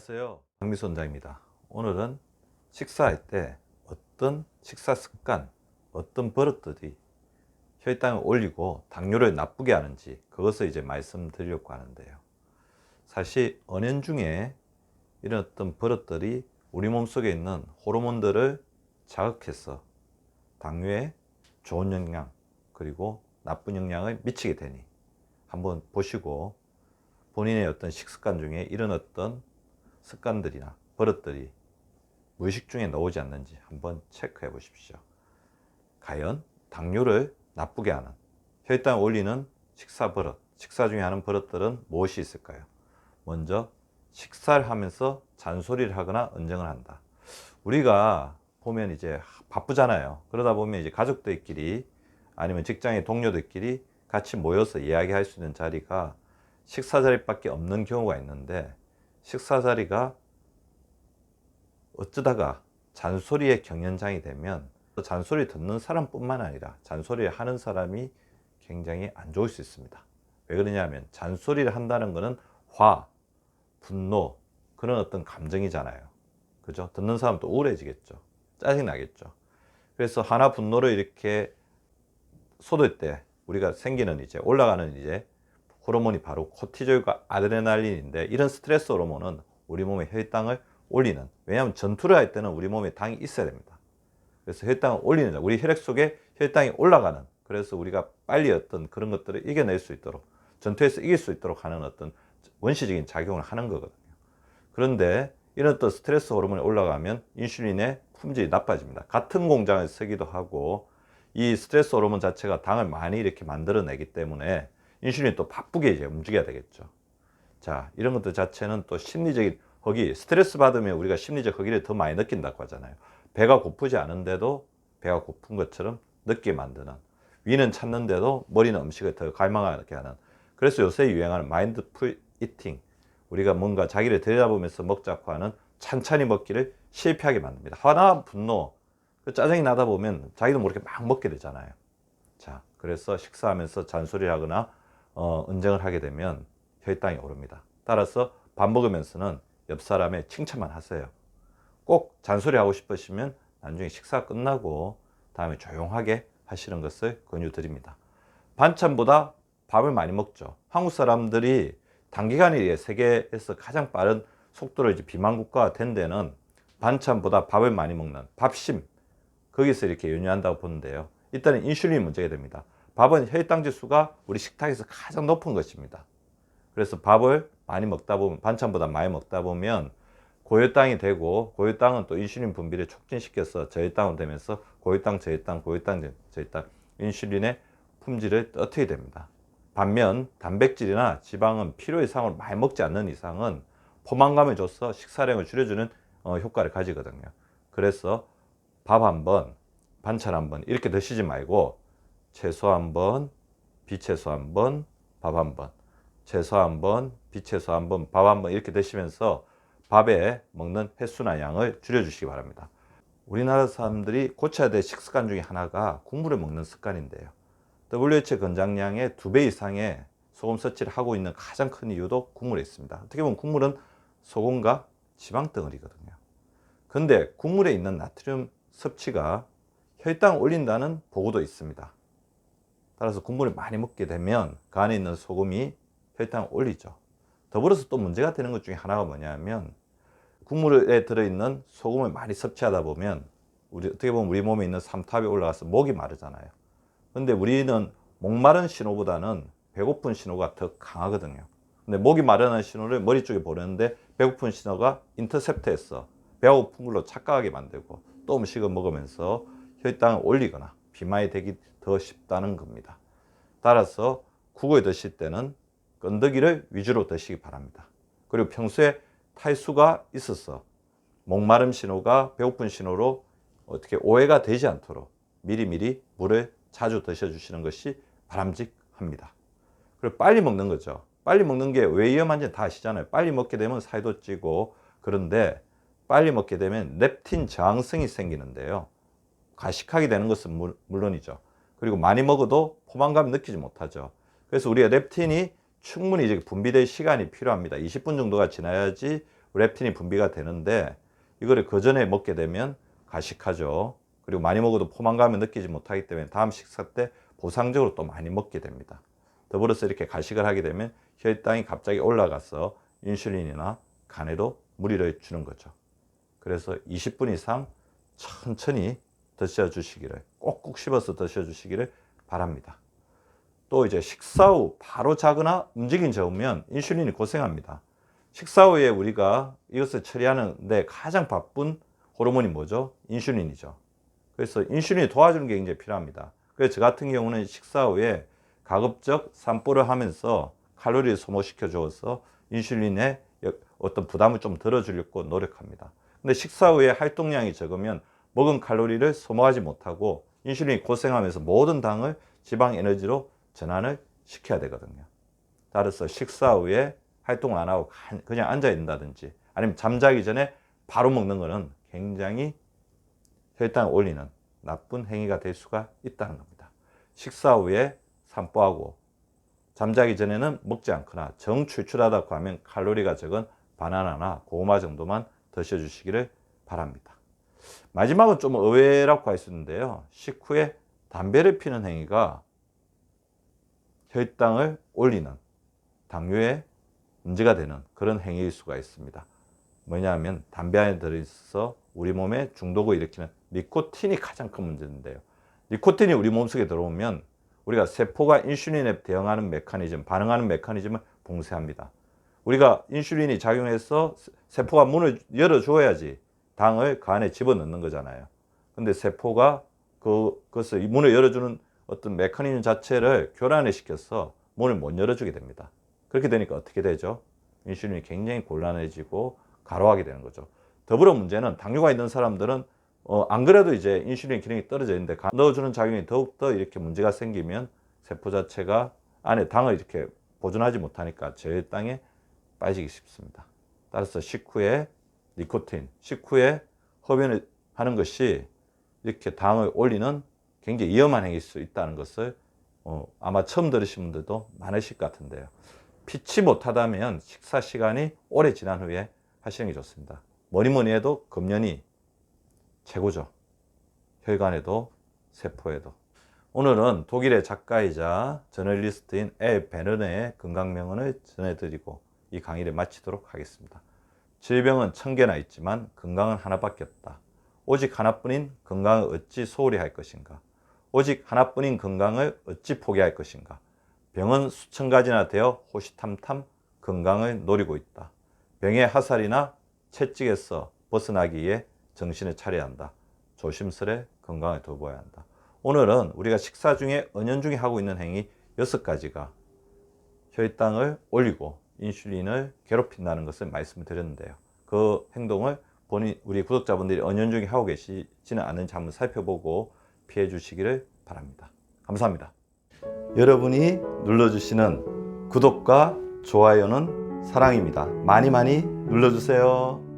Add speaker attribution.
Speaker 1: 안녕하세요. 박미수 원장입니다. 오늘은 식사할 때 어떤 식사 습관, 어떤 버릇들이 혈당을 올리고 당뇨를 나쁘게 하는지 그것을 이제 말씀드리려고 하는데요. 사실 은연중에 이런 어떤 버릇들이 우리 몸속에 있는 호르몬들을 자극해서 당뇨에 좋은 영향 그리고 나쁜 영향을 미치게 되니 한번 보시고 본인의 어떤 식습관 중에 이런 어떤 습관들이나 버릇들이 무의식 중에 나오지 않는지 한번 체크해 보십시오. 과연 당뇨를 나쁘게 하는 혈당을 올리는 식사 버릇, 식사 중에 하는 버릇들은 무엇이 있을까요? 먼저 식사를 하면서 잔소리를 하거나 언쟁을 한다. 우리가 보면 이제 바쁘잖아요. 그러다 보면 이제 가족들끼리 아니면 직장의 동료들끼리 같이 모여서 이야기할 수 있는 자리가 식사 자리밖에 없는 경우가 있는데, 식사 자리가 어쩌다가 잔소리의 경연장이 되면 잔소리 듣는 사람뿐만 아니라 잔소리를 하는 사람이 굉장히 안 좋을 수 있습니다. 왜 그러냐면 잔소리를 한다는 것은 화, 분노, 그런 어떤 감정이잖아요. 그죠? 듣는 사람도 우울해지겠죠. 짜증나겠죠. 그래서 하나 분노를 이렇게 쏟을 때 우리가 생기는 이제 올라가는 이제 호르몬이 바로 코티졸과 아드레날린인데, 이런 스트레스 호르몬은 우리 몸의 혈당을 올리는, 왜냐하면 전투를 할 때는 우리 몸에 당이 있어야 됩니다. 그래서 혈당을 올리는, 우리 혈액 속에 혈당이 올라가는, 그래서 우리가 빨리 어떤 그런 것들을 이겨낼 수 있도록, 전투에서 이길 수 있도록 하는 어떤 원시적인 작용을 하는 거거든요. 그런데 이런 또 스트레스 호르몬이 올라가면 인슐린의 품질이 나빠집니다. 같은 공장을 쓰기도 하고 이 스트레스 호르몬 자체가 당을 많이 이렇게 만들어내기 때문에 인슐린이 또 바쁘게 이제 움직여야 되겠죠. 자, 이런 것들 자체는 또 심리적인 허기, 스트레스 받으면 우리가 심리적 허기를 더 많이 느낀다고 하잖아요. 배가 고프지 않은데도 배가 고픈 것처럼 느끼게 만드는, 위는 찾는데도 머리는 음식을 더 갈망하게 하는, 그래서 요새 유행하는 마인드풀 이팅, 우리가 뭔가 자기를 들여다보면서 먹자고 하는 찬찬히 먹기를 실패하게 만듭니다. 화나 분노, 짜증이 나다 보면 자기도 모르게 막 먹게 되잖아요. 자, 그래서 식사하면서 잔소리를 하거나 언쟁을 하게 되면 혈당이 오릅니다. 따라서 밥 먹으면서는 옆 사람의 칭찬만 하세요. 꼭 잔소리 하고 싶으시면 나중에 식사 끝나고 다음에 조용하게 하시는 것을 권유드립니다. 반찬보다 밥을 많이 먹죠. 한국 사람들이 단기간에 세계에서 가장 빠른 속도로 이제 비만 국가가 된 데는 반찬보다 밥을 많이 먹는 밥심, 거기서 이렇게 연유한다고 보는데요. 일단은 인슐린 문제가 됩니다. 밥은 혈당 지수가 우리 식탁에서 가장 높은 것입니다. 그래서 밥을 많이 먹다 보면, 반찬보다 많이 먹다 보면 고혈당이 되고, 고혈당은 또 인슐린 분비를 촉진시켜서 저혈당으로 되면서 고혈당, 저혈당, 고혈당, 저혈당, 인슐린의 품질을 떨어뜨리게 됩니다. 반면 단백질이나 지방은 필요 이상으로 많이 먹지 않는 이상은 포만감을 줘서 식사량을 줄여주는 효과를 가지거든요. 그래서 밥 한 번, 반찬 한 번 이렇게 드시지 말고 채소 한 번, 비채소 한 번, 밥 한 번, 채소 한 번, 비채소 한 번, 밥 한 번 이렇게 드시면서 밥에 먹는 횟수나 양을 줄여주시기 바랍니다. 우리나라 사람들이 고쳐야 될 식습관 중에 하나가 국물을 먹는 습관인데요. WHO 권장량의 2배 이상의 소금 섭취를 하고 있는 가장 큰 이유도 국물에 있습니다. 어떻게 보면 국물은 소금과 지방 덩어리거든요. 그런데 국물에 있는 나트륨 섭취가 혈당을 올린다는 보고도 있습니다. 따라서 국물을 많이 먹게 되면 그 안에 있는 소금이 혈당을 올리죠. 더불어서 또 문제가 되는 것 중에 하나가 뭐냐면, 국물에 들어있는 소금을 많이 섭취하다 보면 어떻게 보면 우리 몸에 있는 삼투압이 올라가서 목이 마르잖아요. 근데 우리는 목마른 신호보다는 배고픈 신호가 더 강하거든요. 근데 목이 마르는 신호를 머리 쪽에 보내는데 배고픈 신호가 인터셉트해서 배가 고픈 걸로 착각하게 만들고 또 음식을 먹으면서 혈당을 올리거나 비만이 되기 더 쉽다는 겁니다. 따라서 국을 드실 때는 건더기를 위주로 드시기 바랍니다. 그리고 평소에 탈수가 있어서 목마름 신호가 배고픈 신호로 어떻게 오해가 되지 않도록 미리미리 물을 자주 드셔주시는 것이 바람직합니다. 그리고 빨리 먹는 거죠. 빨리 먹는 게 왜 위험한지 다 아시잖아요. 빨리 먹게 되면 살도 찌고, 그런데 빨리 먹게 되면 렙틴 저항성이 생기는데요. 과식하게 되는 것은 물론이죠. 그리고 많이 먹어도 포만감을 느끼지 못하죠. 그래서 우리가 렙틴이 충분히 이제 분비될 시간이 필요합니다. 20분 정도가 지나야지 렙틴이 분비가 되는데 이거를 그 전에 먹게 되면 가식하죠. 그리고 많이 먹어도 포만감을 느끼지 못하기 때문에 다음 식사 때 보상적으로 또 많이 먹게 됩니다. 더불어서 이렇게 가식을 하게 되면 혈당이 갑자기 올라가서 인슐린이나 간에도 무리를 주는 거죠. 그래서 20분 이상 천천히 드셔주시기를, 꼭꼭 씹어서 드셔주시기를 바랍니다. 또 이제 식사 후 바로 자거나 움직임이 적으면 인슐린이 고생합니다. 식사 후에 우리가 이것을 처리하는데 가장 바쁜 호르몬이 뭐죠? 인슐린이죠. 그래서 인슐린이 도와주는 게 굉장히 필요합니다. 그래서 저 같은 경우는 식사 후에 가급적 산보를 하면서 칼로리를 소모시켜 주어서 인슐린의 어떤 부담을 좀 덜어주려고 노력합니다. 근데 식사 후에 활동량이 적으면 먹은 칼로리를 소모하지 못하고 인슐린이 고생하면서 모든 당을 지방 에너지로 전환을 시켜야 되거든요. 따라서 식사 후에 활동을 안 하고 그냥 앉아 있는다든지 아니면 잠자기 전에 바로 먹는 것은 굉장히 혈당을 올리는 나쁜 행위가 될 수가 있다는 겁니다. 식사 후에 산보하고 잠자기 전에는 먹지 않거나 정출출하다고 하면 칼로리가 적은 바나나나 고구마 정도만 드셔주시기를 바랍니다. 마지막은 좀 의외라고 할 수 있는데요. 식후에 담배를 피는 행위가 혈당을 올리는 당뇨에 문제가 되는 그런 행위일 수가 있습니다. 뭐냐면 담배 안에 들어있어 우리 몸에 중독을 일으키는 니코틴이 가장 큰 문제인데요. 니코틴이 우리 몸속에 들어오면 우리가 세포가 인슐린에 대응하는 메커니즘, 반응하는 메커니즘을 봉쇄합니다. 우리가 인슐린이 작용해서 세포가 문을 열어줘야지 당을 그 안에 집어넣는 거잖아요. 근데 세포가 그것을 문을 열어주는 어떤 메커니즘 자체를 교란을 시켜서 문을 못 열어주게 됩니다. 그렇게 되니까 어떻게 되죠? 인슐린이 굉장히 곤란해지고 과로하게 되는 거죠. 더불어 문제는 당뇨가 있는 사람들은 안 그래도 이제 인슐린 기능이 떨어져 있는데 넣어주는 작용이 더욱더 이렇게 문제가 생기면 세포 자체가 안에 당을 이렇게 보존하지 못하니까 저혈당에 빠지기 쉽습니다. 따라서 식후에 니코틴, 식후에 흡연을 하는 것이 이렇게 당을 올리는 굉장히 위험한 행위일 수 있다는 것을 아마 처음 들으신 분들도 많으실 것 같은데요. 피치 못하다면 식사 시간이 오래 지난 후에 하시는 게 좋습니다. 뭐니 해도 금연이 최고죠. 혈관에도 세포에도. 오늘은 독일의 작가이자 저널리스트인 엘 베르네의 건강명언을 전해드리고 이 강의를 마치도록 하겠습니다. 질병은 1000개나 있지만 건강은 하나밖에 없다. 오직 하나뿐인 건강을 어찌 소홀히 할 것인가? 오직 하나뿐인 건강을 어찌 포기할 것인가? 병은 수천 가지나 되어 호시탐탐 건강을 노리고 있다. 병의 하살이나 채찍에서 벗어나기 위해 정신을 차려야 한다. 조심스레 건강을 돌보아야 한다. 오늘은 우리가 식사 중에 은연중에 하고 있는 행위 6가지가 혈당을 올리고 인슐린을 괴롭힌다는 것을 말씀드렸는데요. 그 행동을 우리 구독자분들이 은연중에 하고 계시지는 않은지 한번 살펴보고 피해 주시기를 바랍니다. 감사합니다. 여러분이 눌러주시는 구독과 좋아요는 사랑입니다. 많이 눌러주세요.